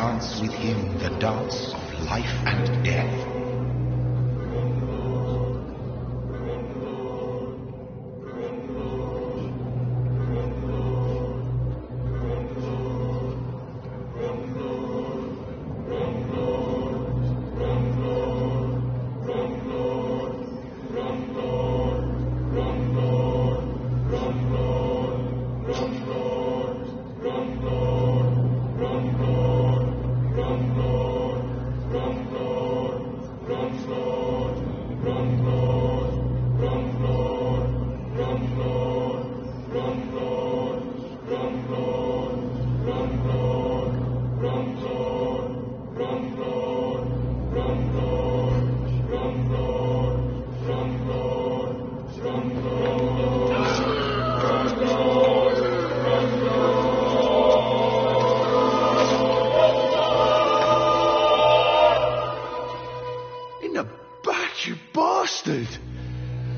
dance with him the dance of life and death.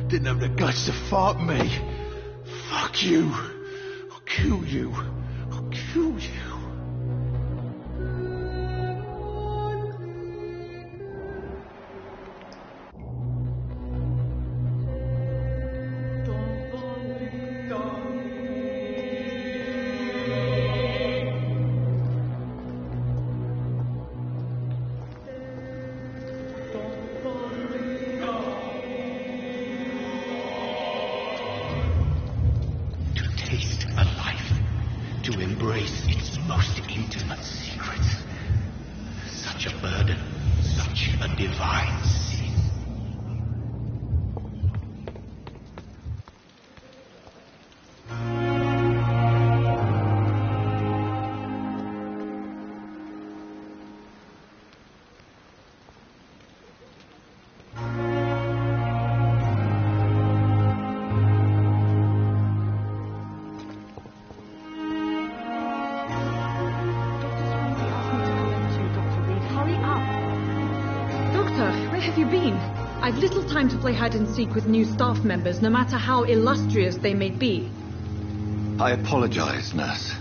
Didn't have the guts to fight me. Fuck you. I'll kill you. I'll kill you. I've little time to play hide and seek with new staff members, no matter how illustrious they may be. I apologize, nurse.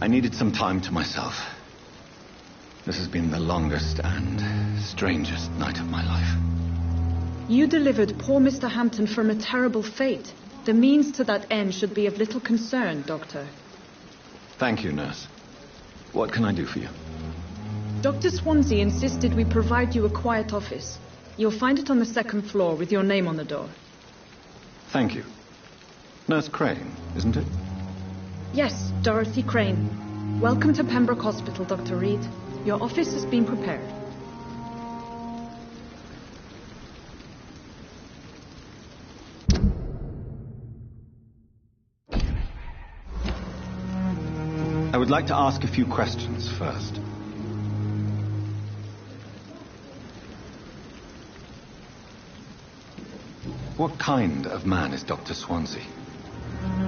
I needed some time to myself. This has been the longest and strangest night of my life. You delivered poor Mr. Hampton from a terrible fate. The means to that end should be of little concern, Doctor. Thank you, nurse. What can I do for you? Dr. Swansea insisted we provide you a quiet office. You'll find it on the second floor with your name on the door. Thank you. Nurse Crane, isn't it? Yes, Dorothy Crane. Welcome to Pembroke Hospital, Dr. Reid. Your office has been prepared. I would like to ask a few questions first. What kind of man is Dr. Swansea?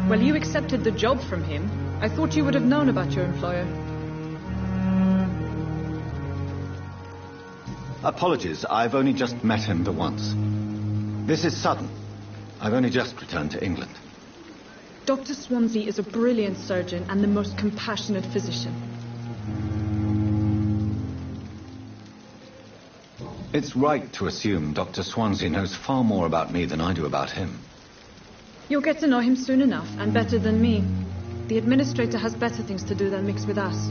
Well, you accepted the job from him. I thought you would have known about your employer. Apologies, I've only just met him the once. This is sudden. I've only just returned to England. Dr. Swansea is a brilliant surgeon and the most compassionate physician. It's right to assume Dr. Swansea knows far more about me than I do about him. You'll get to know him soon enough, and better than me. The administrator has better things to do than mix with us.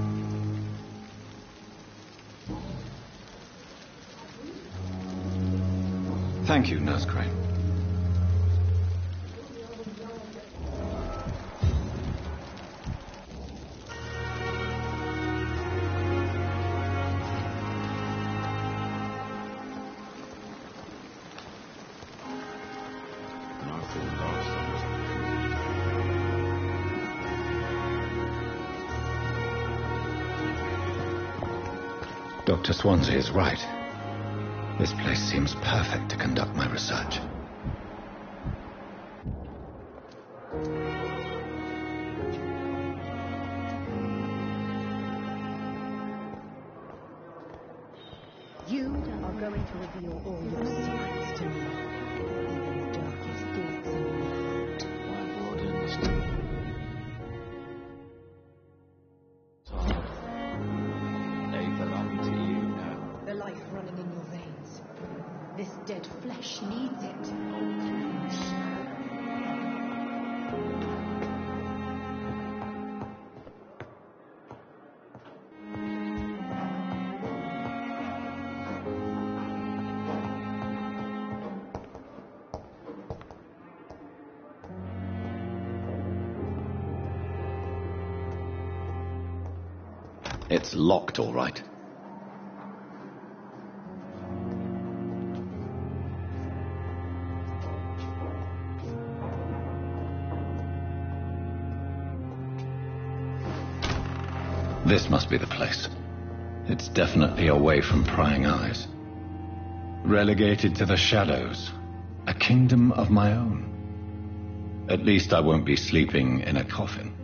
Thank you, Nurse Crane. Dr. Swansea is right. This place seems perfect to conduct my research. You are going to reveal all your secrets to me. Even the darkest thoughts in your heart. My wardens. dead flesh needs it. It's locked, all right. This must be the place. It's definitely away from prying eyes. Relegated to the shadows. A kingdom of my own. At least I won't be sleeping in a coffin.